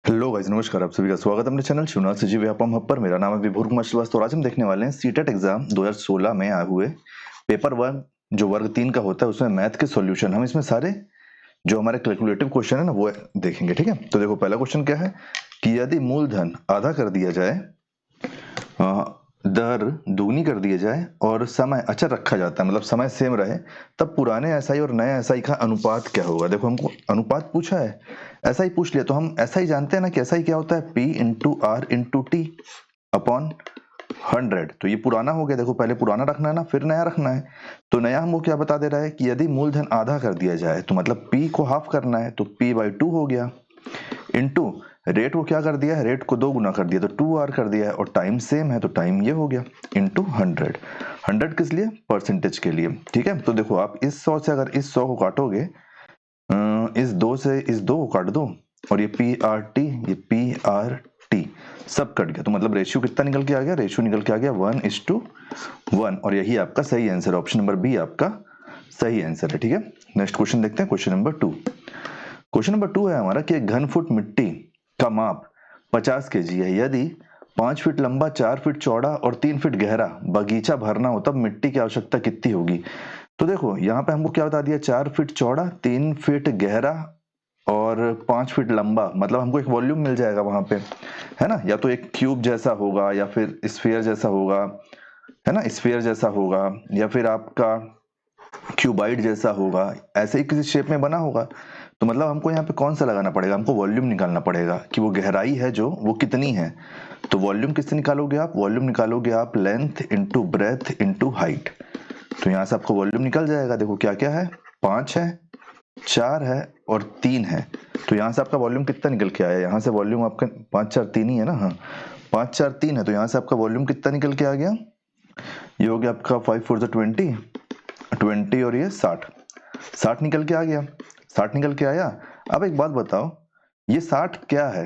Hello guys, नमस्कार। आप सभी का स्वागत है अपने चैनल शिवनाथ सिजी व्यापम हब पर। मेरा नाम है विभोर कुमार श्रीवास्तव और आज हम देखने वाले हैं सीटेट एग्जाम 2016 में आए हुए पेपर 1 जो वर्ग 3 का होता है उसमें मैथ के सॉल्यूशन। हम इसमें सारे जो हमारे कैलकुलेटिव क्वेश्चन है ना वो देखेंगे, ठीक है। तो देखो, पहला क्वेश्चन क्या है कि यदि मूलधन आधा कर दिया जाए, दर दुगनी कर दिया जाए और समय अचर रखा जाता है, मतलब समय सेम रहे, तब पुराने एसआई और नए एसआई का अनुपात क्या होगा। देखो, हमको अनुपात पूछा है, एसआई पूछ लिया तो हम एसआई जानते हैं ना कि एसआई क्या होता है, P into R into T upon 100। तो ये पुराना हो गया। देखो, पहले पुराना रखना है ना, फिर नया रखना है। तो नया हमको क्या बता दे रहा है कि यदि मूलधन आधा कर दिया जाए तो मतलब P को हाफ करना है, तो P/2 हो गया, इंटू रेट को क्या कर दिया है, रेट को 2 गुना कर दिया तो 2r कर दिया है, और टाइम सेम है तो टाइम ये हो गया, इंटू 100। 100 किस लिए, परसेंटेज के लिए, ठीक है। तो देखो, आप इस 100 से अगर इस 100 को काटोगे, इस 2 से इस 2 को काट दो, और ये PRT ये PRT सब कट गया, तो मतलब रेशियो कितना निकल के आ गया, रेशियो निकल के आ गया 1:1, और यही आपका सही आंसर, ऑप्शन नंबर बी आपका सही आंसर है, ठीक है। नेक्स्ट क्वेश्चन देखते हैं, क्वेश्चन नंबर 2। क्वेश्चन नंबर 2 है हमारा कि एक घन फुट मिट्टी का माप 50 kg है, यदि 5 फीट लंबा, 4 फीट चौड़ा और 3 फीट गहरा बगीचा भरना हो तब मिट्टी की आवश्यकता कितनी होगी। तो देखो, यहाँ पे हमको क्या बता दिया, 4 फीट चौड़ा, 3 फीट गहरा और 5 फीट लंबा, मतलब हमको एक वॉल्यूम मिल जाएगा वहां पे, है ना। या तो एक क्यूब जैसा होगा या फिर स्फीयर जैसा होगा, है ना, स्फीयर जैसा होगा, या फिर आपका क्यूबाइड जैसा होगा, ऐसे ही किसी शेप में बना होगा। तो मतलब हमको यहाँ पे कौन सा लगाना पड़ेगा, हमको वॉल्यूम निकालना पड़ेगा कि वो गहराई है जो वो कितनी है। तो वॉल्यूम किससे निकालोगे आप, वॉल्यूम निकालोगे आप length into breadth into height. तो यहाँ से आपको वॉल्यूम निकल जाएगा। देखो क्या क्या है, 5 है, 4 है और 3 है। तो यहाँ से आपका वॉल्यूम कितना निकल के आया, यहाँ से वॉल्यूम आपका 5 4 3 ही है ना, हाँ 5 4 3 है। तो यहाँ से आपका वॉल्यूम कितना निकल के आ गया, ये हो गया आपका 5 4 20 20 और ये 60 निकल के आ गया, 60 निकल के आया। अब एक बात बताओ, ये 60 क्या है,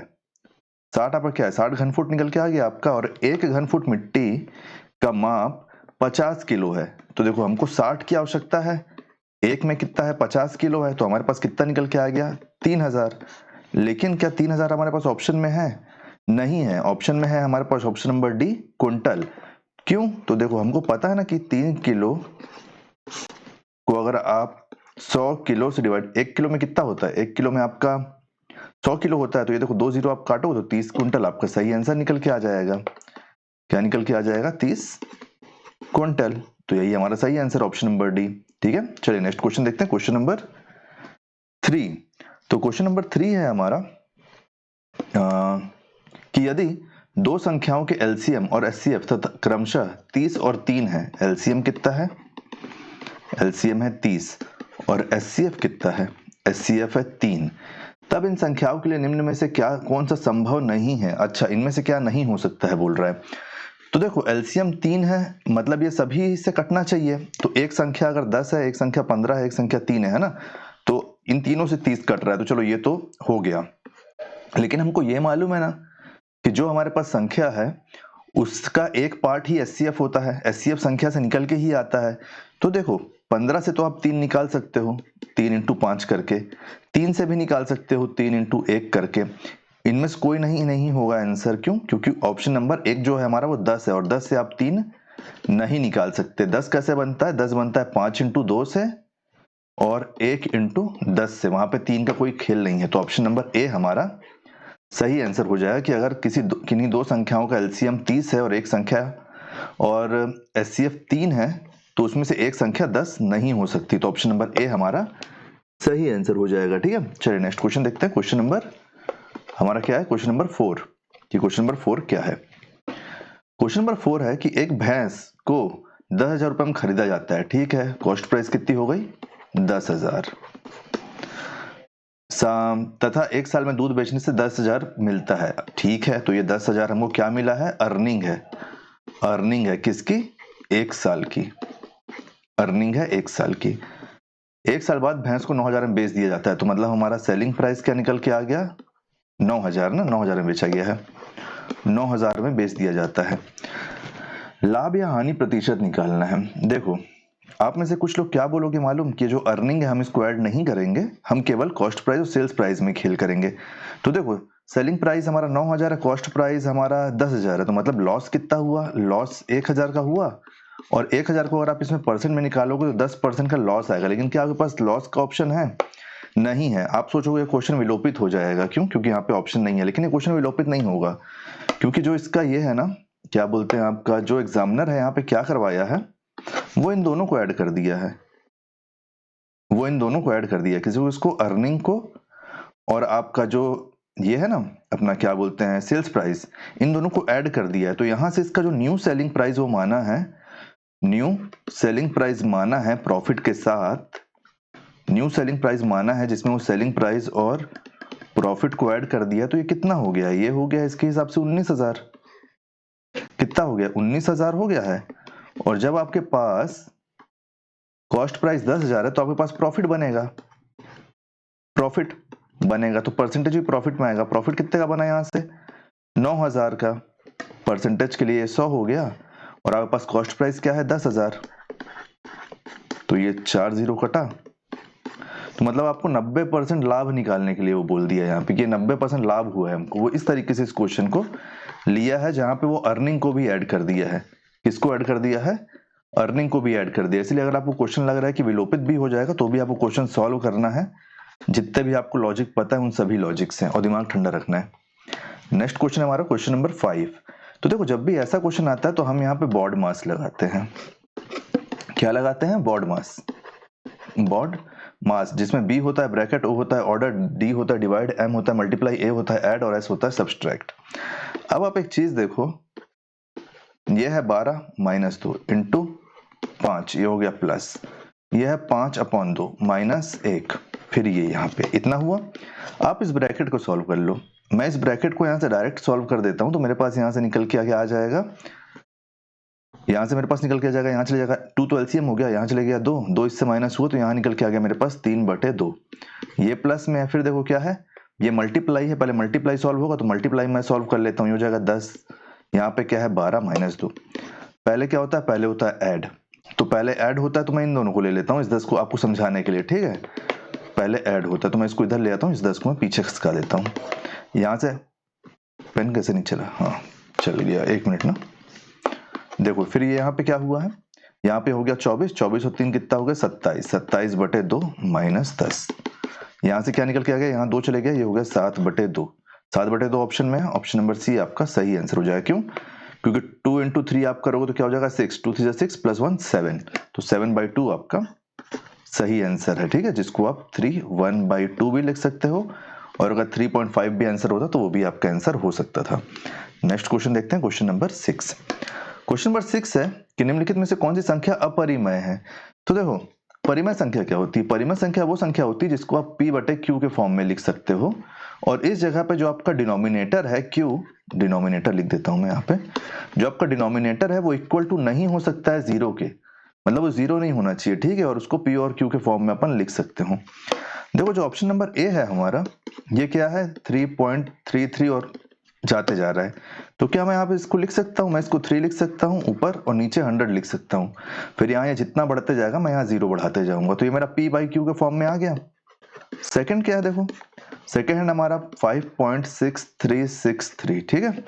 60 आपका क्या है, 60 घन फुट निकल के आ गया आपका, और एक घन फुट मिट्टी का माप 50 किलो है। तो देखो, हमको 60 की आवश्यकता है, एक में कितना है, 50 किलो है, तो हमारे पास कितना निकल के आ गया, 3000। लेकिन क्या 3000 हमारे पास ऑप्शन में है, नहीं है। ऑप्शन में है हमारे पास ऑप्शन नंबर डी, कुंटल। क्यों, तो देखो हमको पता है ना कि 3 किलो को अगर आप 100 किलो से डिवाइड, 1 किलो में कितना होता है, 1 किलो में आपका 100 किलो होता है। तो ये देखो 2 जीरो आप काटो तो 30 कुंटल आपका सही आंसर निकल के आ जाएगा। क्या निकल के आ जाएगा, 30 कुंटल। तो यही हमारा सही आंसर, ऑप्शन नंबर डी, ठीक है। चलिए नेक्स्ट क्वेश्चन देखते हैं, क्वेश्चन नंबर 3। तो क्वेश्चन नंबर 3 है हमारा कि यदि दो संख्याओं के एलसीएम और एचसीएफ तथा क्रमशः 30 और 3 है, एलसीएम कितना है, एलसीएम है 30 और एचसीएफ कितना है, एचसीएफ है 3, तब इन संख्याओं के लिए निम्न में से क्या कौन सा संभव नहीं है। अच्छा, इनमें से क्या नहीं हो सकता है बोल रहा है। तो देखो, एलसीएम 3 है, मतलब ये सभी से कटना चाहिए। तो एक संख्या अगर 10 है, एक संख्या 15 है, एक संख्या 3 है ना, तो इन तीनों से 30 कट रहा है, तो चलो ये तो हो गया। लेकिन हमको ये मालूम है ना कि जो हमारे पास संख्या है उसका एक पार्ट ही एचसीएफ होता है, एचसीएफ संख्या से निकल के ही आता है। तो देखो, 15 से तो आप 3 निकाल सकते हो, 3 इंटू 5 करके, 3 से भी निकाल सकते हो 3 इंटू 1 करके। इनमें से कोई नहीं होगा आंसर। क्यों, क्योंकि ऑप्शन नंबर 1 जो है हमारा वो 10 है, और 10 से आप 3 नहीं निकाल सकते। 10 कैसे बनता है, 10 बनता है 5 इंटू 2 से और 1 इंटू 10 से, वहां पे 3 का कोई खेल नहीं है। तो ऑप्शन नंबर ए हमारा सही आंसर हो जाएगा कि अगर किन्हीं दो संख्याओं का एलसीएम 30 है और एक संख्या और एचसीएफ 3 है, तो उसमें से एक संख्या 10 नहीं हो सकती। तो ऑप्शन नंबर ए हमारा सही आंसर हो जाएगा, ठीक है। चलिए नेक्स्ट क्वेश्चन देखते हैं, क्वेश्चन नंबर हमारा क्या है, क्वेश्चन नंबर 4। कि क्वेश्चन नंबर 4 क्या है, क्वेश्चन नंबर 4 है कि एक भैंस को 10,000 रुपए में खरीदा जाता है, ठीक है। कॉस्ट प्राइस कितनी हो गई, 10,000, तथा एक साल में दूध बेचने से 10,000 मिलता है, ठीक है। तो ये 10,000 हमको क्या मिला है, अर्निंग है, अर्निंग है किसकी, एक साल की, अर्निंग है एक साल की। एक साल बाद भैंस को 9,000 में बेच दिया जाता है, तो मतलब हमारा सेलिंग प्राइस क्या निकल के आ गया, 9,000 ना, 9,000 में बेचा गया है, 9,000 में बेच दिया जाता है। लाभ या हानि प्रतिशत निकालना है। देखो, आप में से कुछ लोग क्या बोलोगे मालूम, कि जो अर्निंग है हम इसको ऐड नहीं करेंगे, हम केवल कॉस्ट प्राइस और सेल्स प्राइस में खेल करेंगे। तो देखो, सेलिंग प्राइस हमारा 9,000 है, कॉस्ट प्राइस हमारा 10,000 है, तो मतलब लॉस कितना हुआ, लॉस 1,000 का हुआ। और 1,000 को अगर आप इसमें परसेंट में निकालोगे तो 10% का लॉस आएगा। लेकिन क्या आपके पास लॉस का ऑप्शन है? नहीं है। आप सोचोगे क्वेश्चन विलोपित हो जाएगा, क्यों? क्योंकि यहाँ पे ऑप्शन नहीं है। लेकिन ये क्वेश्चन विलोपित नहीं होगा, क्योंकि जो इसका ये है ना, क्या बोलते हैं, आपका जो एग्जामिनर है यहाँ पे क्या करवाया है, वो इन दोनों को ऐड कर दिया है। वो इन दोनों को ऐड कर दिया, किसी को इसको अर्निंग को, और आपका जो ये है ना अपना क्या बोलते हैं सेल्स प्राइस, इन दोनों को ऐड कर दिया है। तो यहां से इसका जो न्यू सेलिंग प्राइस वो माना है, न्यू सेलिंग प्राइस माना है प्रॉफिट के साथ, न्यू सेलिंग प्राइस माना है जिसमें वो सेलिंग प्राइस और प्रॉफिट को ऐड कर दिया। तो ये कितना हो गया? ये हो गया इसके हिसाब से 19,000। कितना हो गया? 19,000 हो गया है। और जब आपके पास कॉस्ट प्राइस 10,000 है तो आपके पास प्रॉफिट बनेगा, प्रॉफिट बनेगा तो परसेंटेज भी प्रॉफिट में आएगा। प्रॉफिट कितने का बना यहां से? 9,000 का। परसेंटेज के लिए 100 हो गया। और आपके पास कॉस्ट प्राइस क्या है? 10,000। तो ये 4 0 कटा। तो मतलब आपको 90% लाभ निकालने के लिए वो बोल दिया यहाँ पे कि 90% लाभ हुआ है हमको। वो इस तरीके से इस क्वेश्चन को लिया है, जहां पे वो अर्निंग को भी ऐड कर दिया है। किसको ऐड कर दिया है? अर्निंग को भी ऐड कर दिया। इसलिए अगर आपको क्वेश्चन लग रहा है कि विलोपित भी हो जाएगा, तो भी आपको क्वेश्चन सॉल्व करना है। जितने भी आपको लॉजिक पता है उन सभी लॉजिक्स हैं, और दिमाग ठंडा रखना है। नेक्स्ट क्वेश्चन है हमारा क्वेश्चन नंबर 5। तो देखो, जब भी ऐसा क्वेश्चन आता है तो हम यहाँ पे बॉड मास लगाते हैं। क्या लगाते हैं? बॉड मास। बॉड मास, जिसमें बी होता है ब्रैकेट, ओ होता है ऑर्डर, डी होता है डिवाइड, एम होता है मल्टीप्लाई, ए होता है ऐड, और एस होता है सब्सट्रैक्ट। अब आप एक चीज देखो, ये है 12 माइनस 2 इंटू 5, ये हो गया प्लस, ये है 5/2 माइनस 1, फिर ये यहाँ पे इतना हुआ। आप इस ब्रैकेट को सॉल्व कर लो। मैं इस ब्रैकेट को यहाँ से डायरेक्ट सॉल्व कर देता हूँ, तो मेरे पास यहाँ से निकल के आगे आ जाएगा, यहाँ से मेरे पास निकल के आ जाएगा, यहाँ चले जाएगा 2 तो एलसीएम हो गया, यहाँ चले गया 2, 2 इससे माइनस हुआ तो यहाँ निकल के आ गया मेरे पास 3/2। ये प्लस में है, फिर देखो क्या है, ये मल्टीप्लाई है, पहले मल्टीप्लाई सॉल्व होगा तो मल्टीप्लाई मैं सॉल्व कर लेता हूँ, ये हो जाएगा 10। यहाँ पे क्या है 12 माइनस 2। पहले क्या होता है? पहले होता है ऐड। तो पहले ऐड होता है तो मैं इन दोनों को ले लेता हूँ, इस 10 को आपको समझाने के लिए, ठीक है। पहले ऐड होता है तो मैं इसको इधर ले आता हूँ, इस 10 को मैं पीछे खसका देता हूँ। यहाँ से पेन कैसे नहीं चला? हाँ चल गया, 1 मिनट ना। देखो फिर ये यहाँ पे क्या हुआ है, यहाँ पे हो गया 24, 24 और 3 कितना हो गया? 27, 27/2 माइनस 10। यहाँ से क्या निकल के आ गया? यहाँ 2 चले गया, ये हो गया 7/2। 7/2 ऑप्शन में है, ऑप्शन नंबर सी आपका सही आंसर हो जाएगा। क्यों? क्योंकि 2 into 3 आप करोगे तो क्या हो जाएगा? 6, 2 3 6 प्लस 1 7, तो 7/2 आपका सही आंसर है, ठीक है। जिसको आप 3 1/2 भी लिख सकते हो, और अगर 3.5 भी आंसर होता तो वो भी आपका आंसर हो सकता था। नेक्स्ट क्वेश्चन देखते हैं, क्वेश्चन नंबर 6। क्वेश्चन नंबर 6 है कि निम्नलिखित में से कौन सी संख्या अपरिमेय है? तो देखो, परिमेय संख्या क्या होती है? परिमेय संख्या वो संख्या होती है जिसको आप p/q के फॉर्म में लिख सकते हो, और इस जगह पे जो आपका डिनोमिनेटर है q, डिनोमिनेटर लिख देता हूं मैं यहाँ पे, जो आपका डिनोमिनेटर है वो इक्वल टू नहीं हो सकता है 0 के, मतलब वो 0 नहीं होना चाहिए, ठीक है। और उसको p और q के फॉर्म में अपन लिख सकते हो। देखो जो ऑप्शन नंबर ए है हमारा, ये क्या है? 3.33 और जाते जा रहा है, तो क्या मैं यहाँ पे इसको लिख सकता हूँ? मैं इसको 3 लिख सकता हूँ ऊपर, और नीचे 100 लिख सकता हूँ। फिर यहाँ ये जितना बढ़ते जाएगा मैं यहाँ 0 बढ़ाते जाऊंगा, तो ये मेरा p/q के फॉर्म में आ गया। सेकंड क्या है? देखो सेकंड है हमारा 5.6363, ठीक है।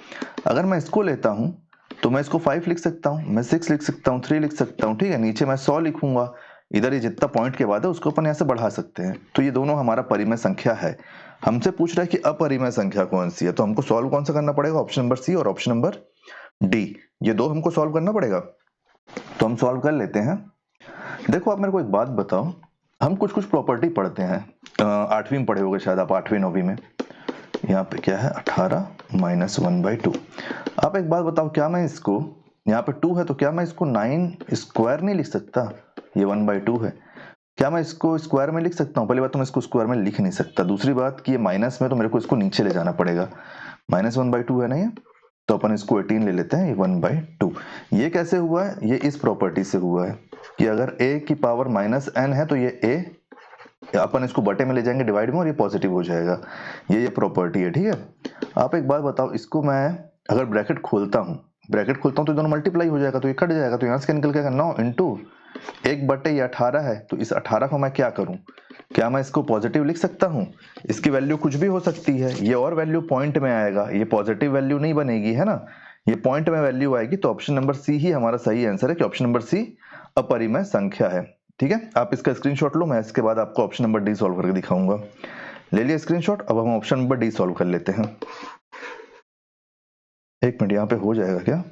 अगर मैं इसको लेता हूँ तो मैं इसको 5 लिख सकता हूँ, मैं 6 लिख सकता हूँ, 3 लिख सकता हूँ, ठीक है। नीचे मैं 100 लिखूंगा, इधर ये जितना पॉइंट के बाद है उसको अपन यहाँ से बढ़ा सकते हैं। तो ये दोनों हमारा परिमेय संख्या है। हमसे पूछ रहा है कि अपरिमेय संख्या कौन सी है, तो हमको सॉल्व कौन सा करना पड़ेगा? ऑप्शन नंबर सी और ऑप्शन नंबर डी, ये दो हमको सॉल्व करना पड़ेगा। तो हम सॉल्व कर लेते हैं। देखो आप मेरे को एक बात बताओ, हम कुछ कुछ प्रॉपर्टी पढ़ते हैं, 8वीं में पढ़े होगे शायद आप, 8वीं 9वीं में। यहाँ पे क्या है? 18 माइनस 1/2। आप एक बात बताओ, क्या मैं इसको, यहाँ पे 2 है तो क्या मैं इसको 9 स्क्वायर नहीं लिख सकता? ये 1/2 है, क्या मैं इसको स्क्वायर में लिख सकता हूँ? पहली बात तो मैं इसको स्क्वायर में लिख नहीं सकता, दूसरी बात कि ये माइनस में तो मेरे को इसको नीचे ले जाना पड़ेगा। माइनस 1/2 है ना ये, तो अपन इसको 18 ले लेते हैं, ये 1/2। ये कैसे हुआ है? ये इस प्रॉपर्टी से हुआ है कि अगर a की पावर -n है तो ये a, अपन इसको बटे में ले जाएंगे डिवाइड में, और ये पॉजिटिव हो जाएगा। ये प्रॉपर्टी है, ठीक है। आप एक बात बताओ, इसको मैं अगर ब्रैकेट खोलता हूँ तो दोनों मल्टीप्लाई हो जाएगा, तो ये कट जाएगा, तो यहाँ से निकल के 9 इंटू 1/18 है, तो इस 18 को मैं क्या करूं? क्या मैं इसको पॉजिटिव लिख सकता हूँ? इसकी वैल्यू कुछ भी हो सकती है, ये और वैल्यू पॉइंट में आएगा, ये पॉजिटिव वैल्यू नहीं बनेगी, है ना, ये पॉइंट में वैल्यू आएगी। तो ऑप्शन नंबर सी ही हमारा सही आंसर है कि ऑप्शन नंबर सी अपरिमेय संख्या है। ठीक है, आप इसका स्क्रीनशॉट लो, मैं इसके बाद आपको ऑप्शन नंबर डी सॉल्व करके दिखाऊंगा। ले लिया स्क्रीनशॉट, अब हम ऑप्शन नंबर डी सॉल्व कर लेते हैं। एक मिनट, यहाँ पे हो जाएगा क्या?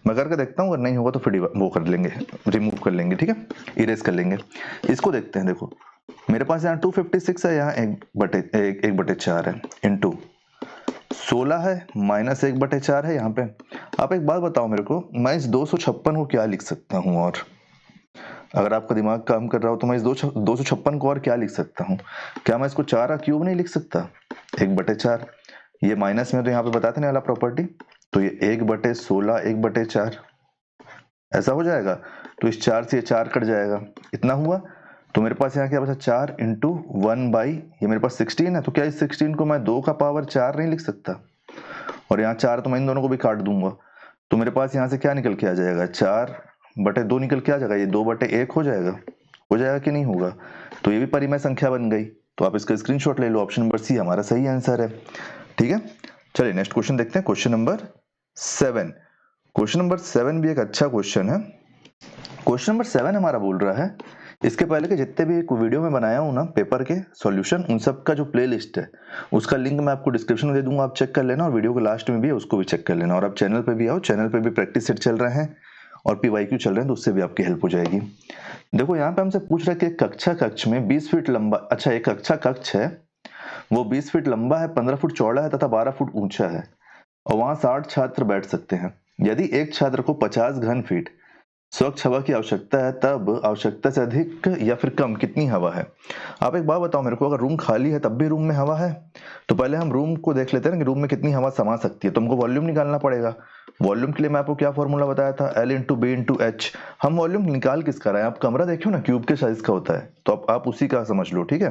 मैं करके देखता हूँ, अगर नहीं होगा तो फिर वो कर लेंगे, रिमूव कर लेंगे, ठीक है, इरेज कर लेंगे। इसको देखते हैं, देखो मेरे पास यहाँ 256 है, यहाँ 1/4 है, इंटू 16 है, माइनस 1/4 है यहाँ पे। आप एक बात बताओ मेरे को, मैं इस 256 को क्या लिख सकता हूँ? और अगर आपका दिमाग काम कर रहा हो तो मैं इस 256 को और क्या लिख सकता हूँ? क्या मैं इसको 4 क्यूब नहीं लिख सकता? 1/4, ये माइनस में तो यहाँ पे बताते नहीं वाला प्रॉपर्टी, तो ये 1/16 1/4 ऐसा हो जाएगा। तो इस 4 से ये 4 कट जाएगा, इतना हुआ। तो मेरे पास यहाँ क्या बचा? 4 इंटू 1 ये मेरे पास 16 है, तो क्या इस 16 को मैं 2 का पावर 4 नहीं लिख सकता? और यहाँ 4 तो मैं इन दोनों को भी काट दूंगा, तो मेरे पास यहाँ से क्या निकल के आ जाएगा? 4/2 निकल के आ जाएगा, ये 2/1 हो जाएगा। हो जाएगा कि नहीं होगा? तो ये भी परिमेय संख्या बन गई। तो आप इसका स्क्रीनशॉट ले लो, ऑप्शन नंबर सी हमारा सही आंसर है। ठीक है, चलिए नेक्स्ट क्वेश्चन देखते हैं, क्वेश्चन नंबर 7। क्वेश्चन नंबर 7 भी एक अच्छा क्वेश्चन है। क्वेश्चन नंबर 7 हमारा बोल रहा है, इसके पहले के जितने भी वीडियो में बनाया हूं ना पेपर के सॉल्यूशन, उन सब का जो प्लेलिस्ट है उसका लिंक मैं आपको डिस्क्रिप्शन में दे दूंगा, आप चेक कर लेना, और वीडियो के लास्ट में भी है उसको भी चेक कर लेना। और आप चैनल पे भी आओ, चैनल पे भी प्रैक्टिस सेट चल रहे हैं और PYQ चल रहे हैं, तो उससे भी आपकी हेल्प हो जाएगी। देखो यहाँ पे हमसे पूछ रहा है कि एक कक्ष में 20 फीट लंबा, अच्छा एक कक्ष है, वो 20 फीट लंबा है, 15 फुट चौड़ा है तथा 12 फुट ऊंचा है, और वहां 60 छात्र बैठ सकते हैं। यदि एक छात्र को 50 घन फीट स्वच्छ हवा की आवश्यकता है, तब आवश्यकता से अधिक या फिर कम कितनी हवा है? आप एक बात बताओ मेरे को, अगर रूम खाली है तब भी रूम में हवा है, तो पहले हम रूम को देख लेते हैं ना कि रूम में कितनी हवा समा सकती है। तो हमको वॉल्यूम निकालना पड़ेगा। वॉल्यूम के लिए मैं आपको क्या फॉर्मूला बताया था? L into B into H. हम वॉल्यूम निकाल किसका रहे हैं? आप कमरा देखियो ना, क्यूब के साइज का होता है, तो आप उसी का समझ लो, ठीक है।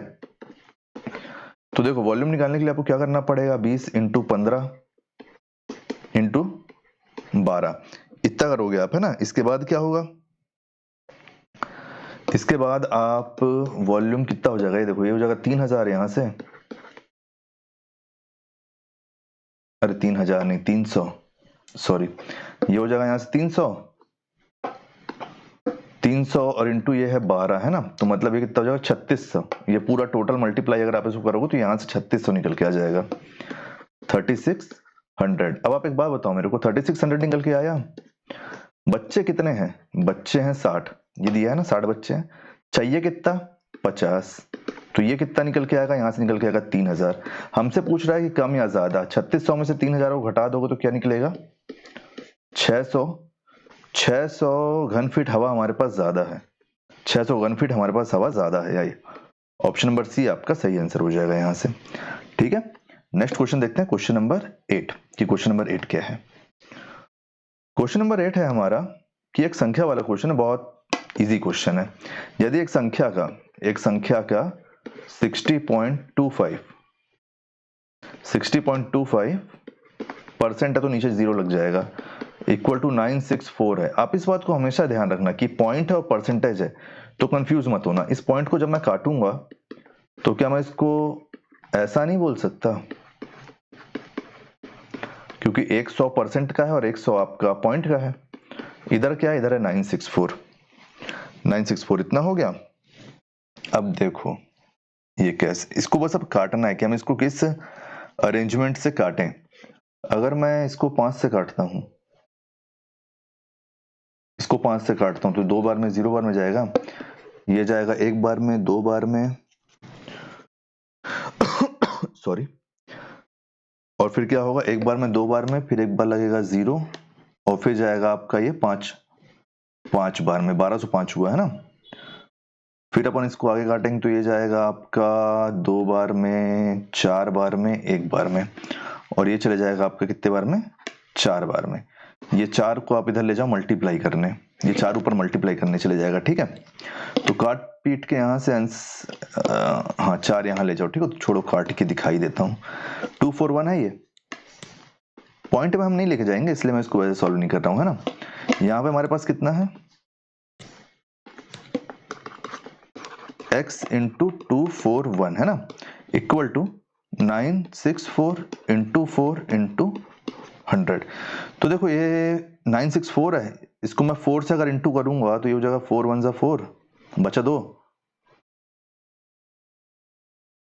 तो देखो वॉल्यूम निकालने के लिए आपको क्या करना पड़ेगा? 20 इंटू 15 इंटू 12, इतना करोगे आप, है ना। इसके बाद क्या होगा? इसके बाद आप वॉल्यूम कितना हो जाएगा? ये देखो, ये हो जाएगा 3000 यहां से, अरे 3000 नहीं 300, सॉरी, ये हो जाएगा यहां से 300 और इंटू ये है 12, है ना, तो मतलब ये कितना हो जाएगा? 3600। ये पूरा टोटल मल्टीप्लाई अगर आप इसको करोगे तो यहाँ से 3600 निकल के आ जाएगा, 3600। अब आप एक बात बताओ मेरे को, 3600 निकल के आया। बच्चे कितने हैं? बच्चे हैं 60, ये दिया है ना, 60 बच्चे हैं। चाहिए कितना? 50, तो ये कितना निकल के आएगा? यहाँ से निकल के आएगा 3000। हमसे पूछ रहा है कि कम या ज्यादा। 3600 में से 3000 को घटा दोगे तो क्या निकलेगा? 600। 600 घन फीट हवा हमारे पास ज्यादा है, 600 घन फीट हमारे पास हवा ज्यादा है। यही ऑप्शन नंबर सी आपका सही आंसर हो जाएगा यहाँ से। ठीक है, नेक्स्ट क्वेश्चन देखते हैं, क्वेश्चन नंबर 8 कि क्वेश्चन नंबर 8 क्या है। क्वेश्चन नंबर 8 है हमारा कि एक संख्या वाला क्वेश्चन है, बहुत इजी क्वेश्चन है। यदि एक संख्या का 60.25% है, तो नीचे जीरो लग जाएगा, इक्वल टू 964 है। आप इस बात को हमेशा ध्यान रखना कि पॉइंट है और परसेंटेज है, तो कंफ्यूज मत होना। इस पॉइंट को जब मैं काटूंगा तो क्या मैं इसको ऐसा नहीं बोल सकता, क्योंकि एक 100% का है और एक 100 आपका पॉइंट का है। इधर क्या है? इधर है 964 इतना हो गया। अब देखो ये कैसे, इसको बस अब काटना है कि हम इसको किस अरेंजमेंट से काटें। अगर मैं इसको 5 से काटता हूं, इसको 5 से काटता हूं, तो 2 बार में 0 बार में जाएगा, ये जाएगा 1 बार में, 2 बार में सॉरी, और फिर क्या होगा? 1 बार में, 2 बार में, फिर 1 बार लगेगा 0, और फिर जाएगा आपका ये 5 बार में, 1205 हुआ है ना। फिर अपन इसको आगे काटेंगे तो ये जाएगा आपका 2 बार में, 4 बार में, 1 बार में, और ये चले जाएगा आपका कितने बार में? 4 बार में। ये 4 को आप इधर ले जाओ मल्टीप्लाई करने, ये 4 ऊपर मल्टीप्लाई करने चले जाएगा, ठीक है। तो काट पीट के यहाँ से हाँ 4 यहाँ ले जाओ, ठीक है, तो छोड़ो काट के दिखाई देता हूँ। 241 है ये, पॉइंट में हम नहीं लेके जाएंगे इसलिए मैं इसको वैसे सॉल्व नहीं कर रहा हूँ, है ना। यहाँ पे हमारे पास कितना है? x इंटू 241 है ना, इक्वल टू 964 इंटू 4 इंटू 100। तो देखो ये 964 है, इसको मैं 4 से अगर इंटू करूंगा तो ये हो जाएगा 4 1 4, बचा 2।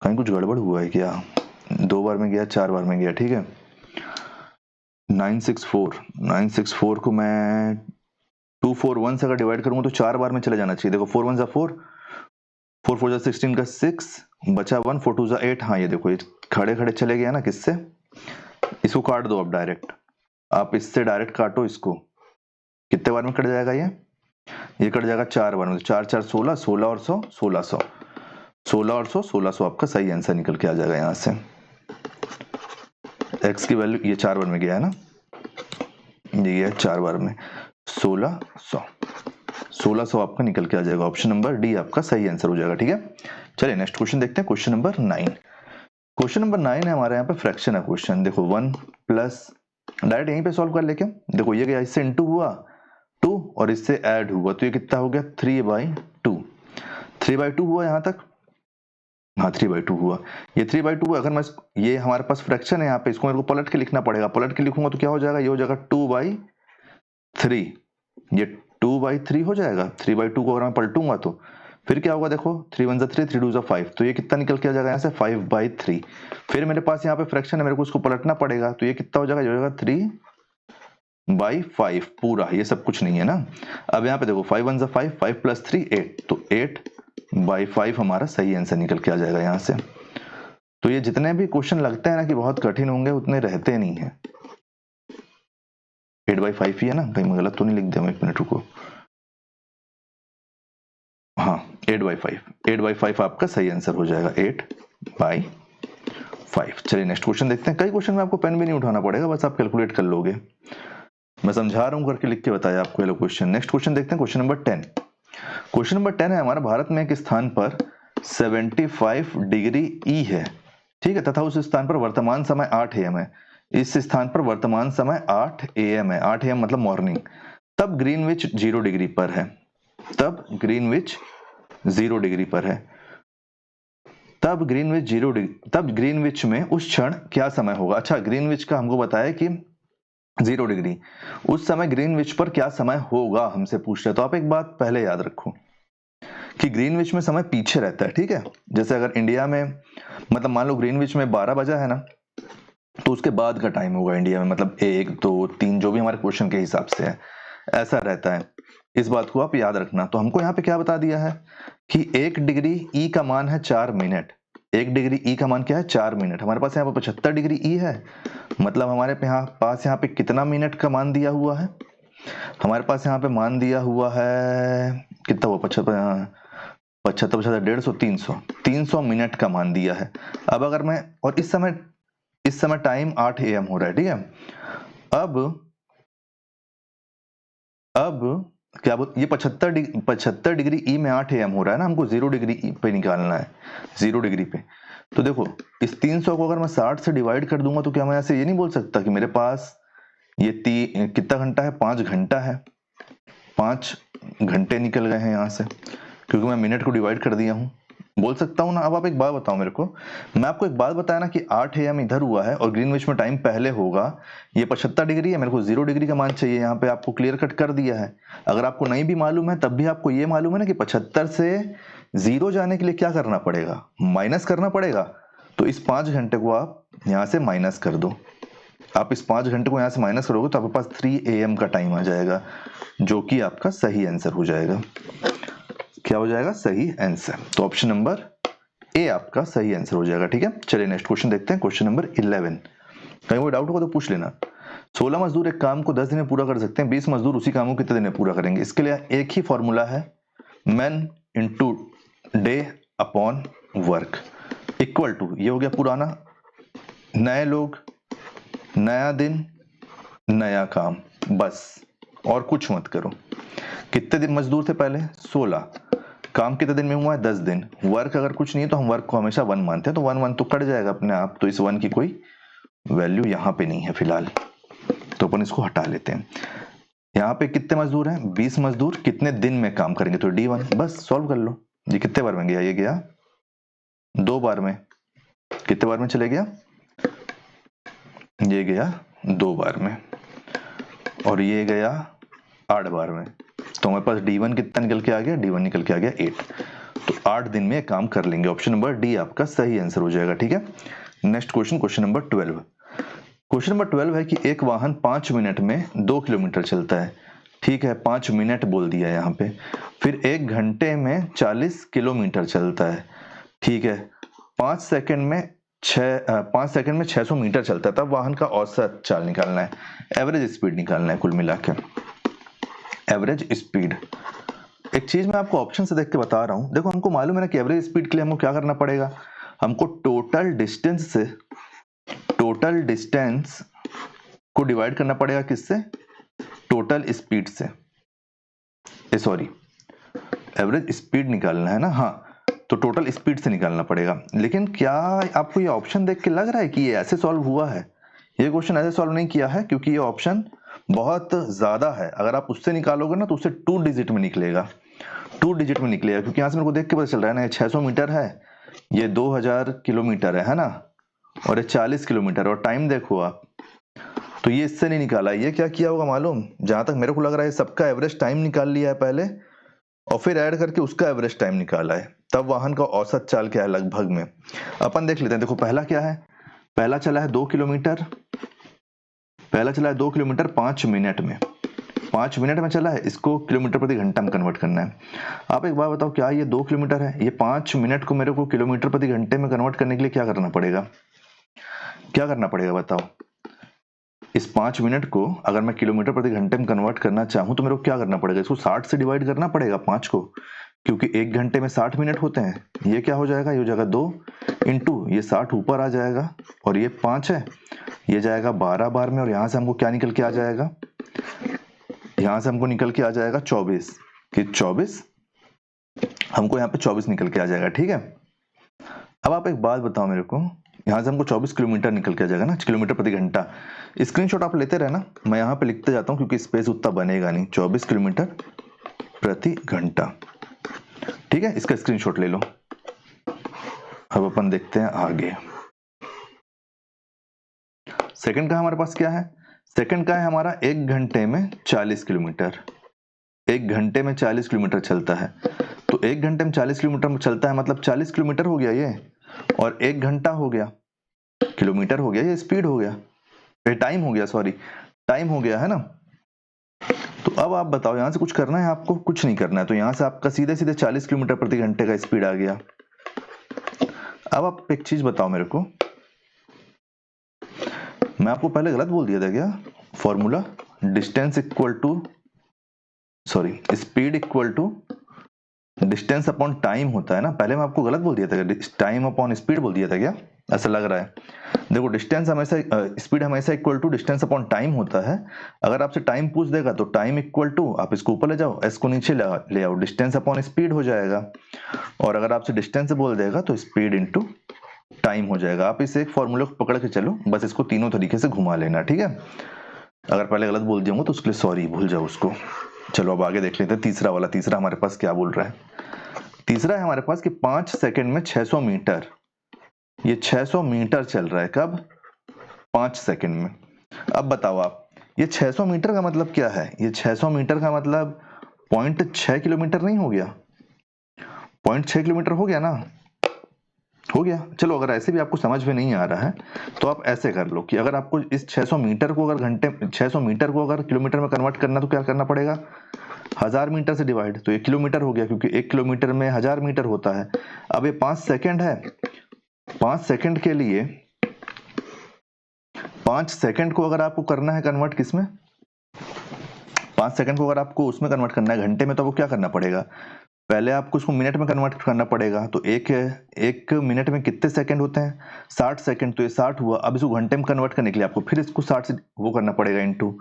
कहीं कुछ गड़बड़ हुआ है क्या? 2 बार में गया, 4 बार में गया, ठीक है। 964 को मैं 241 से अगर डिवाइड करूंगा तो 4 बार में चले जाना चाहिए। देखो 4 1 4, 4 4 16 का 6, बचा 1, 4 2 8। हाँ ये देखो ये खड़े खड़े चले गया ना, किससे? इसको काट दो अब डायरेक्ट, आप इससे डायरेक्ट काटो इसको। कितने बार में कट जाएगा ये कट जाएगा 4 बार में। 4 4 16, 16 और 100 1600, 16 और 100 1600 आपका सही आंसर निकल के आ जाएगा यहाँ से। x की वैल्यू ये 4 बार में गया है ना, ये 4 बार में 1600 आपका निकल के आ जाएगा। ऑप्शन नंबर डी आपका सही आंसर हो जाएगा, ठीक है। चलिए नेक्स्ट क्वेश्चन देखते हैं, क्वेश्चन नंबर 9। क्वेश्चन नंबर 9 है हमारे यहाँ पे फ्रैक्शन है क्वेश्चन। देखो 1 प्लस, डायरेक्ट यहीं पे सॉल्व कर लेके, देखो ये गया इससे इंटू हुआ 2 और इससे ऐड हुआ तो ये कितना हो गया 3/2। 3/2 हुआ यहाँ तक, हाँ 3/2 हुआ। ये 3/2 हुआ। अगर मैं ये हमारे पास फ्रैक्शन है यहाँ पे, इसको मेरे को पलट के लिखना पड़ेगा। पलट के लिखूंगा तो क्या हो जाएगा, ये हो जाएगा 2/3। ये 2/3 हो जाएगा। 3/2 को अगर मैं पलटूंगा तो फिर क्या होगा, देखो 3 1 3, 3 2 5, तो ये कितना निकल के आ जाएगा यहाँ से 5/3। फिर मेरे पास यहाँ पे फ्रैक्शन है, मेरे को उसको पलटना पड़ेगा तो ये कितना हो जाएगा, ये हो जाएगा 3/5 पूरा। ये सब कुछ नहीं है ना। अब यहाँ पे देखो 5 1 5, 5 + 3 8, तो 8/5 हमारा सही आंसर निकल के आ जाएगा यहाँ से। तो ये जितने भी क्वेश्चन लगते हैं ना कि बहुत कठिन होंगे, उतने रहते नहीं है। 8/5 ही है ना, कहीं मैं गलत तो नहीं लिख दिया? एक मिनट रुको, हाँ 8/5 आपका सही आंसर हो जाएगा, 8/5। चलिए नेक्स्ट क्वेश्चन देखते हैं। कई क्वेश्चन में आपको पेन भी नहीं उठाना पड़ेगा, बस आप कैलकुलेट कर लोगे। मैं समझा रहा हूं, करके लिख के बताया आपको ये लो क्वेश्चन। नेक्स्ट क्वेश्चन देखते हैं, क्वेश्चन नंबर 10। क्वेश्चन नंबर 10 है हमारा, भारत में एक स्थान पर 75 डिग्री ई है, ठीक है, तथा उस स्थान पर वर्तमान समय 8 AM है। इस स्थान पर वर्तमान समय 8 AM है, 8 AM मतलब मॉर्निंग। तब ग्रीनविच 0 डिग्री पर है, तब ग्रीनविच 0 डिग्री पर है। तब ग्रीनविच 0 डिग्री, तब ग्रीनविच में उस क्षण क्या समय होगा? अच्छा, ग्रीनविच का हमको बताया कि 0 डिग्री, उस समय ग्रीनविच पर क्या समय होगा हमसे पूछ रहे। तो आप एक बात पहले याद रखो कि ग्रीनविच में समय पीछे रहता है, ठीक है। जैसे अगर इंडिया में मतलब मान लो ग्रीनविच में 12 बजा है ना, तो उसके बाद का टाइम होगा इंडिया में, मतलब 1 2 3 जो भी हमारे क्वेश्चन के हिसाब से है, ऐसा रहता है। इस बात को आप याद रखना। तो हमको यहाँ पे क्या बता दिया है कि 1 डिग्री ई का मान है 4 मिनट। 1 डिग्री ई का मान क्या है, 4 मिनट। हमारे पास यहाँ पे 75 डिग्री ई है, मतलब हमारे पास यहाँ पे कितना मिनट का मान दिया हुआ है? हमारे पास यहाँ पे मान दिया हुआ है कितना हुआ, 75 75 150 300 मिनट का मान दिया है। अब अगर मैं, और इस समय टाइम 8 AM हो रहा है, ठीक है। अब क्या ये 75 डिग्री ई में 8 AM हो रहा है ना, हमको 0 डिग्री ई पे निकालना है, 0 डिग्री पे। तो देखो इस 300 को अगर मैं 60 से डिवाइड कर दूंगा तो क्या मैं ऐसे ये नहीं बोल सकता कि मेरे पास ये कितना घंटा है, 5 घंटा है, 5 घंटे निकल गए हैं यहाँ से, क्योंकि मैं मिनट को डिवाइड कर दिया हूँ। बोल सकता हूँ ना। अब आप एक बात बताओ मेरे को, मैं आपको एक बात बताया ना कि 8 AM इधर हुआ है और ग्रीनविच में टाइम पहले होगा। ये 75 डिग्री है, मेरे को 0 डिग्री का मान चाहिए। यहाँ पे आपको क्लियर कट कर दिया है। अगर आपको नहीं भी मालूम है तब भी आपको ये मालूम है ना कि 75 से 0 जाने के लिए क्या करना पड़ेगा, माइनस करना पड़ेगा। तो इस 5 घंटे को आप यहाँ से माइनस कर दो। आप इस 5 घंटे को यहाँ से माइनस करोगे तो आपके पास 3 AM का टाइम आ जाएगा, जो कि आपका सही आंसर हो जाएगा। क्या हो जाएगा, सही आंसर। तो ऑप्शन नंबर ए आपका सही आंसर हो जाएगा, ठीक है। चलिए नेक्स्ट क्वेश्चन देखते हैं, क्वेश्चन नंबर 11। कहीं कोई डाउट होगा तो पूछ लेना। 16 मजदूर एक काम को 10 दिन में पूरा कर सकते हैं, 20 मजदूर उसी काम को कितने दिन में पूरा करेंगे? इसके लिए एक ही फॉर्मूला है, man into day upon work equal to, ये हो गया पुराना, नए लोग, नया दिन, नया काम, बस और कुछ मत करो। कितने दिन मजदूर थे पहले, 16, काम कितने दिन में हुआ है, 10 दिन। वर्क अगर कुछ नहीं है तो हम वर्क को हमेशा 1 मानते हैं, तो 1 1 तो कट जाएगा अपने आप, तो इस 1 की कोई वैल्यू यहाँ पे नहीं है फिलहाल, तो अपन इसको हटा लेते हैं। यहाँ पे कितने मजदूर हैं, 20 मजदूर, कितने दिन में काम करेंगे, तो D1, बस सॉल्व कर लो। ये कितने बार में गया, ये गया 2 बार में, कितने बार में चले गया, ये गया 2 बार में, और ये गया 8 बार में। तो हमारे पास D1 कितना निकल के आ गया, D1 निकल के आ गया 8। तो 8 दिन में काम कर लेंगे। ऑप्शन नंबर डी आपका सही आंसर हो जाएगा। ठीक है, next question, question number 12। Question number 12 है कि एक वाहन 5 मिनट में 2 किलोमीटर चलता है। ठीक है, 5 मिनट बोल दिया है यहाँ पे। फिर 1 घंटे में 40 किलोमीटर चलता है। ठीक है, 5 सेकंड में 600 मीटर चलता है। तब वाहन का औसत चाल निकालना है, एवरेज स्पीड निकालना है, कुल मिला के एवरेज स्पीड। एक चीज मैं आपको ऑप्शन से देख के बता रहा हूं। देखो, हमको मालूम है ना कि एवरेज स्पीड के लिए हमको क्या करना पड़ेगा, हमको टोटल डिस्टेंस को डिवाइड करना पड़ेगा किससे, टोटल स्पीड से। सॉरी, एवरेज स्पीड निकालना है ना, हाँ, तो टोटल स्पीड से निकालना पड़ेगा। लेकिन क्या आपको ये ऑप्शन देख के लग रहा है कि ये ऐसे सॉल्व हुआ है? ये क्वेश्चन ऐसे सॉल्व नहीं किया है, क्योंकि ये ऑप्शन बहुत ज्यादा है। अगर आप उससे निकालोगे ना तो उससे 2 डिजिट में निकलेगा, 2 डिजिट में निकलेगा। क्योंकि यहाँ से मेरे को देख के पता चल रहा है ना, ये 600 मीटर है, ये 2000 किलोमीटर है ना, और ये 40 किलोमीटर, और टाइम देखो आप, तो ये इससे नहीं निकाला। ये क्या किया होगा मालूम, जहां तक मेरे को लग रहा है सबका एवरेज टाइम निकाल लिया है पहले, और फिर ऐड करके उसका एवरेज टाइम निकाला है। तब वाहन का औसत चाल क्या है लगभग में, अपन देख लेते हैं। देखो, पहला क्या है, पहला चला है 2 किलोमीटर, पहला चला है 2 किलोमीटर 5 मिनट में, 5 मिनट में चला है। इसको किलोमीटर प्रति घंटा में कन्वर्ट करना है। आप एक बात बताओ, क्या ये 2 किलोमीटर है? ये 5 मिनट को मेरे को किलोमीटर प्रति घंटे में कन्वर्ट करने के लिए क्या करना पड़ेगा, क्या करना पड़ेगा बताओ? इस 5 मिनट को अगर मैं किलोमीटर प्रति घंटे में कन्वर्ट करना चाहूं तो मेरे को क्या करना पड़ेगा, इसको 60 से डिवाइड करना पड़ेगा 5 को, क्योंकि 1 घंटे में 60 मिनट होते हैं। ये क्या हो जाएगा, ये हो जाएगा 2 इंटू ये 60 ऊपर आ जाएगा, और ये 5 है, ये जाएगा 12 बार में, और यहां से हमको क्या निकल के आ जाएगा, यहां से हमको निकल के आ जाएगा 24, कि 24 हमको यहाँ पे 24 निकल के आ जाएगा। ठीक है, अब आप एक बात बताओ मेरे को, यहाँ से हमको 24 किलोमीटर निकल के आ जाएगा ना, किलोमीटर प्रति घंटा। स्क्रीनशॉट आप लेते रहना, मैं यहाँ पे लिखते जाता हूँ क्योंकि स्पेस उतना बनेगा नहीं। 24 किलोमीटर प्रति घंटा, ठीक है, इसका स्क्रीनशॉट ले लो। अब अपन देखते हैं आगे। सेकंड का हमारे पास क्या है, सेकंड का है हमारा 1 घंटे में 40 किलोमीटर, 1 घंटे में 40 किलोमीटर चलता है। तो 1 घंटे में 40 किलोमीटर चलता है, मतलब 40 किलोमीटर हो गया ये, और 1 घंटा हो गया, किलोमीटर हो गया, ये स्पीड हो गया, ये टाइम हो गया, सॉरी टाइम हो गया है ना। तो अब आप बताओ, यहां से कुछ करना है आपको, कुछ नहीं करना है। तो यहां से आपका सीधे सीधे 40 किलोमीटर प्रति घंटे का स्पीड आ गया। अब आप एक चीज बताओ मेरे को, मैं आपको पहले गलत बोल दिया था क्या formula, distance equal to, sorry speed equal to distance upon time होता है ना। पहले मैं आपको गलत बोल दिया था, टाइम अपॉन स्पीड बोल दिया था क्या, ऐसा लग रहा है। देखो, डिस्टेंस हमेशा, स्पीड हमेशा equal to distance upon time होता है। अगर आपसे टाइम पूछ देगा तो टाइम इक्वल टू, आप इसको ऊपर ले जाओ, एस को नीचे ले आओ, डिस्टेंस अपॉन स्पीड हो जाएगा। और अगर आपसे डिस्टेंस बोल देगा तो स्पीड इंटू टाइम हो जाएगा। आप इसे एक फॉर्मूले को पकड़ के चलो, बस इसको तीनों तरीके से घुमा लेना, ठीक है। अगर पहले गलत बोल दिया तो उसके लिए सॉरी, भूल जाओ उसको। चलो अब आगे देख लेते हैं तीसरा वाला। तीसरा हमारे पास क्या बोल रहा है, तीसरा है हमारे पास कि 5 सेकंड में 600 मीटर, ये 600 मीटर चल रहा है, कब, 5 सेकंड में। अब बताओ आप, ये 600 मीटर का मतलब क्या है, ये 600 मीटर का मतलब 0.6 किलोमीटर नहीं हो गया, 0.6 किलोमीटर हो गया ना, हो गया। चलो, अगर ऐसे भी आपको समझ में नहीं आ रहा है तो आप ऐसे कर लो कि अगर आपको इस 600 मीटर को अगर 600 मीटर को अगर किलोमीटर में कन्वर्ट करना तो क्या करना पड़ेगा, 1000 मीटर से डिवाइड, तो 1 किलोमीटर हो गया, क्योंकि 1 किलोमीटर में 1000 मीटर होता है। अब ये 5 सेकंड है, 5 सेकंड के लिए 5 सेकंड को अगर आपको करना है कन्वर्ट किसमें, 5 सेकंड को अगर आपको उसमें कन्वर्ट करना है घंटे में, तो वो क्या करना पड़ेगा, पहले आपको उसको मिनट में कन्वर्ट करना पड़ेगा। तो एक मिनट में कितने सेकंड होते हैं, 60 सेकंड, तो ये 60 हुआ। अब इसको घंटे में कन्वर्ट करने के लिए आपको फिर इसको 60 से वो करना पड़ेगा इंटू।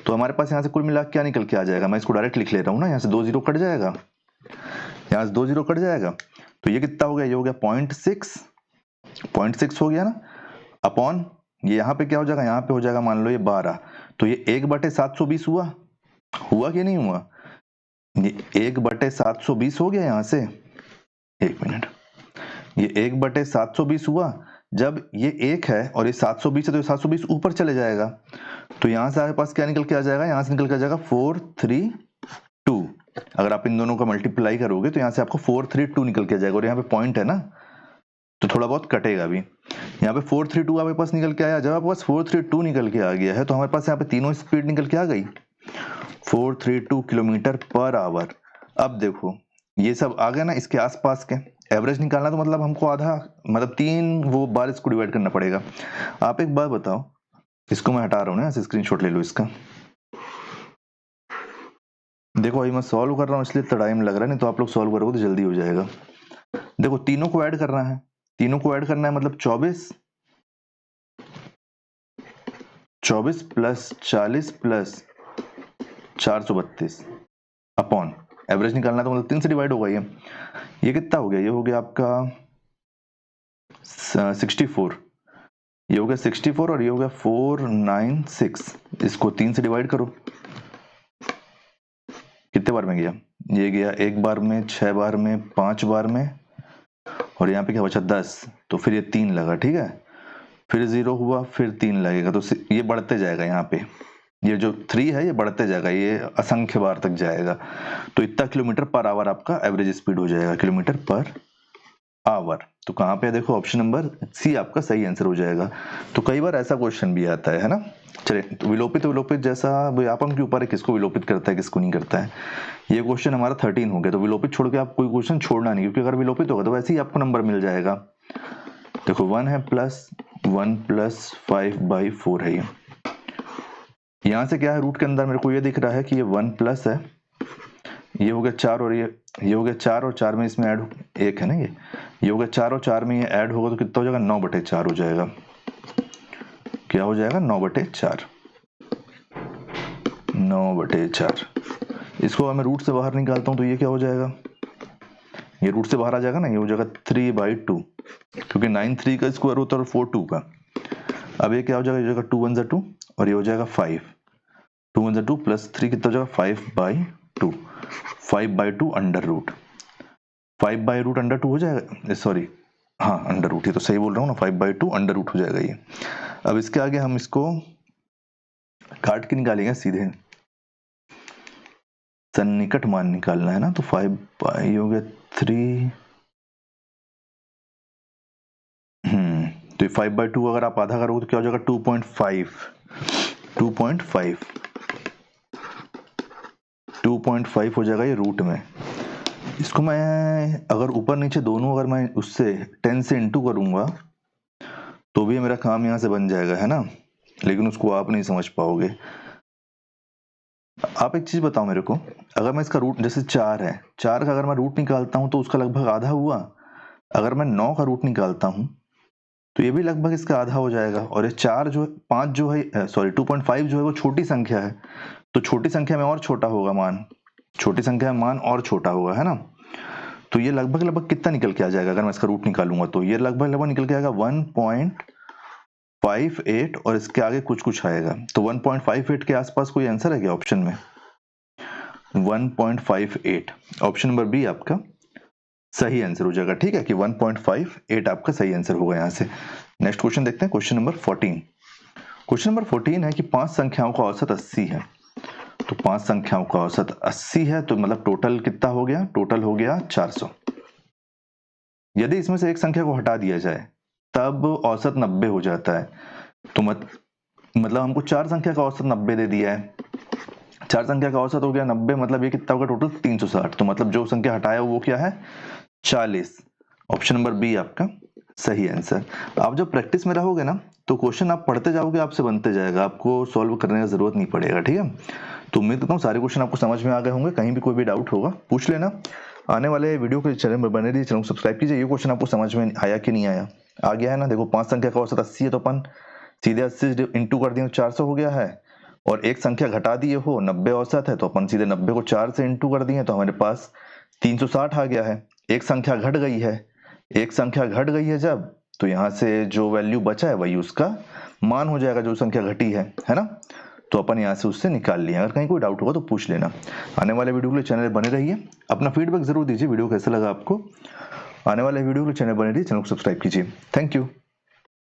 तो हमारे पास यहाँ से कुल मिला क्या निकल के आ जाएगा, मैं इसको डायरेक्ट लिख ले रहा हूँ ना, यहाँ से 2 जीरो कट जाएगा, यहाँ से 2 जीरो कट जाएगा, तो ये कितना हो गया, ये हो गया 0.6 हो गया ना, अपॉन ये यहाँ पे क्या हो जाएगा, यहाँ पे हो जाएगा मान लो ये 12, तो ये 1/720 हुआ कि नहीं हुआ, ये 1/720 हो गया यहाँ से। एक मिनट, ये 1/720 हुआ। जब ये 1 है और ये 720 है तो ये 720 ऊपर चले जाएगा, तो यहां से आपके पास क्या निकल के आ जाएगा, यहां से निकल के आ जाएगा 432। अगर आप इन दोनों का मल्टीप्लाई करोगे तो यहां से आपको 432 निकल के आ जाएगा, और यहाँ पे पॉइंट है ना तो थोड़ा बहुत कटेगा भी। यहाँ पे 432 आपके पास निकल के आया। जब आपके पास 432 निकल के आ गया है तो हमारे पास यहाँ पे तीनों स्पीड निकल के आ गई, 432 किलोमीटर पर आवर। अब देखो ये सब आ गया ना इसके आसपास के, एवरेज निकालना तो मतलब हमको आधा, मतलब 3 वो बार इसको डिवाइड करना पड़ेगा। आप एक बार बताओ, इसको मैं हटा रहा हूँ ना, ऐसे स्क्रीनशॉट ले लो इसका। देखो अभी मैं सॉल्व कर रहा हूँ इसलिए तो टाइम लग रहा है, नहीं तो आप लोग सॉल्व करोगे तो जल्दी हो जाएगा। देखो तीनों को ऐड करना है, तीनों को ऐड करना है मतलब 24 प्लस 40 प्लस 432 अपॉन एवरेज निकालना तो मतलब 3 से डिवाइड होगा। ये कितना हो गया, ये हो गया आपका 64, ये हो गया 64 और ये हो गया 496। इसको 3 से डिवाइड करो, कितने बार में गया, ये गया 1 बार में, 6 बार में, 5 बार में, और यहाँ पे क्या बचा 10, तो फिर ये 3 लगा, ठीक है, फिर 0 हुआ, फिर 3 लगेगा, तो ये बढ़ते जाएगा। यहाँ पे ये जो 3 है ये बढ़ते जाएगा, ये असंख्य बार तक जाएगा। तो इतना किलोमीटर पर आवर आपका एवरेज स्पीड हो जाएगा, किलोमीटर पर आवर। तो कहाँ पे देखो ऑप्शन नंबर सी आपका सही आंसर हो जाएगा। तो कई बार ऐसा क्वेश्चन भी आता है ना। चलिए तो विलोपित जैसा व्यापम के ऊपर है, किसको विलोपित करता है किसको नहीं करता है। ये क्वेश्चन हमारा 13 हो गया, तो विलोपित छोड़ के आप कोई क्वेश्चन छोड़ना नहीं, क्योंकि अगर विलोपित होगा तो वैसे ही आपको नंबर मिल जाएगा। देखो 1 है प्लस 1 प्लस 5/4 है। यहाँ से क्या है, रूट के अंदर मेरे को ये दिख रहा है कि ये 1 प्लस है, ये हो गया 4 और ये हो गया 4 और 4 में इसमें ऐड 1 है ना, ये हो गया 4 और 4 में ये ऐड होगा तो कितना हो जाएगा, 9/4 हो जाएगा। क्या हो जाएगा, 9/4, 9/4। इसको मैं रूट से बाहर निकालता हूँ तो ये क्या हो जाएगा, ये रूट से बाहर आ जाएगा ना, ये हो जाएगा 3/2, क्योंकि 9 3 का स्क्वायर होता है और 4 2 का। अब ये क्या हो जाएगा, ये हो जाएगा 2 1 2 और ये हो जाएगा 5, 2 1 2 प्लस 3 कितना हो जाएगा 5/2, 5/2 अंडर रूट, 5/रूट अंडर 2 हो जाएगा, सॉरी हाँ अंडर रूट, ये तो सही बोल रहा हूँ ना, 5/2 अंडर रूट हो जाएगा ये। अब इसके आगे हम इसको काट के निकालेंगे सीधे, सन्निकट मान निकालना है ना, तो 5 हो गया 3, तो 5/2 अगर आप आधा करोगे तो क्या हो जाएगा 2.5 हो जाएगा ये रूट में। इसको मैं अगर ऊपर नीचे दोनों अगर मैं उससे 10 से इंटू करूंगा तो भी मेरा काम यहां से बन जाएगा, है ना, लेकिन उसको आप नहीं समझ पाओगे। आप एक चीज बताओ मेरे को, अगर मैं इसका रूट जैसे 4 है, 4 का अगर मैं रूट निकालता हूं तो उसका लगभग आधा हुआ। अगर मैं 9 का रूट निकालता हूं तो ये भी लगभग इसका आधा हो जाएगा। और ये 4 जो है 5 जो है सॉरी 2.5 जो है वो छोटी संख्या है, तो छोटी संख्या में और छोटा होगा मान, छोटी संख्या में मान और छोटा होगा, है ना। तो ये लगभग कितना निकल के आ जाएगा, अगर मैं इसका रूट निकालूंगा तो ये लगभग निकल के आएगा 1.58 और इसके आगे कुछ आएगा। तो 1.58 के आसपास कोई आंसर है क्या ऑप्शन में, 1.58 ऑप्शन नंबर बी आपका सही आंसर हो जाएगा, ठीक है, कि 1.58 आपका सही आंसर होगा यहाँ से। नेक्स्ट क्वेश्चन देखते हैं, क्वेश्चन नंबर 14। क्वेश्चन नंबर 14 है कि 5 संख्याओं का औसत 80 है। तो 5 संख्याओं का औसत 80 है, तो मतलब टोटल कितना हो गया, टोटल हो गया 400। यदि इसमें से एक संख्या को हटा दिया जाए तब औसत 90 हो जाता है। तो मतलब हमको 4 संख्या का औसत 90 दे दिया है, 4 संख्या का औसत हो गया 90, मतलब ये कितना होगा टोटल 360। तो मतलब जो संख्या हटाया वो क्या है, 40। ऑप्शन नंबर बी आपका सही आंसर। आप जब प्रैक्टिस में रहोगे ना तो क्वेश्चन आप पढ़ते जाओगे, आपसे बनते जाएगा, आपको सॉल्व करने का जरूरत नहीं पड़ेगा, ठीक है। तो उम्मीद करता हूँ सारे क्वेश्चन आपको समझ में आ गए होंगे। कहीं भी कोई भी डाउट होगा पूछ लेना। आने वाले वीडियो के चैनल में बने रहिए, चैनल को सब्सक्राइब कीजिए। ये क्वेश्चन आपको समझ में आया कि नहीं आया, आ गया है ना। देखो 5 संख्या का औसत 80 है, तो अपन सीधे 80 इंटू कर दिए 400 हो गया है। और एक संख्या घटा दिए हो 90 औसत है, तो अपन सीधे 90 को 4 से इंटू कर दिए तो हमारे पास 360 आ गया है। एक संख्या घट गई है, एक संख्या घट गई है जब, तो यहाँ से जो वैल्यू बचा है वही उसका मान हो जाएगा, जो संख्या घटी है ना। तो अपन यहाँ से उससे निकाल लिया। अगर कहीं कोई डाउट होगा तो पूछ लेना। आने वाले वीडियो के लिए चैनल बने रहिए, अपना फीडबैक जरूर दीजिए, वीडियो कैसा लगा आपको। आने वाले वीडियो के लिए चैनल बने रहिए, चैनल को सब्सक्राइब कीजिए। Thank you.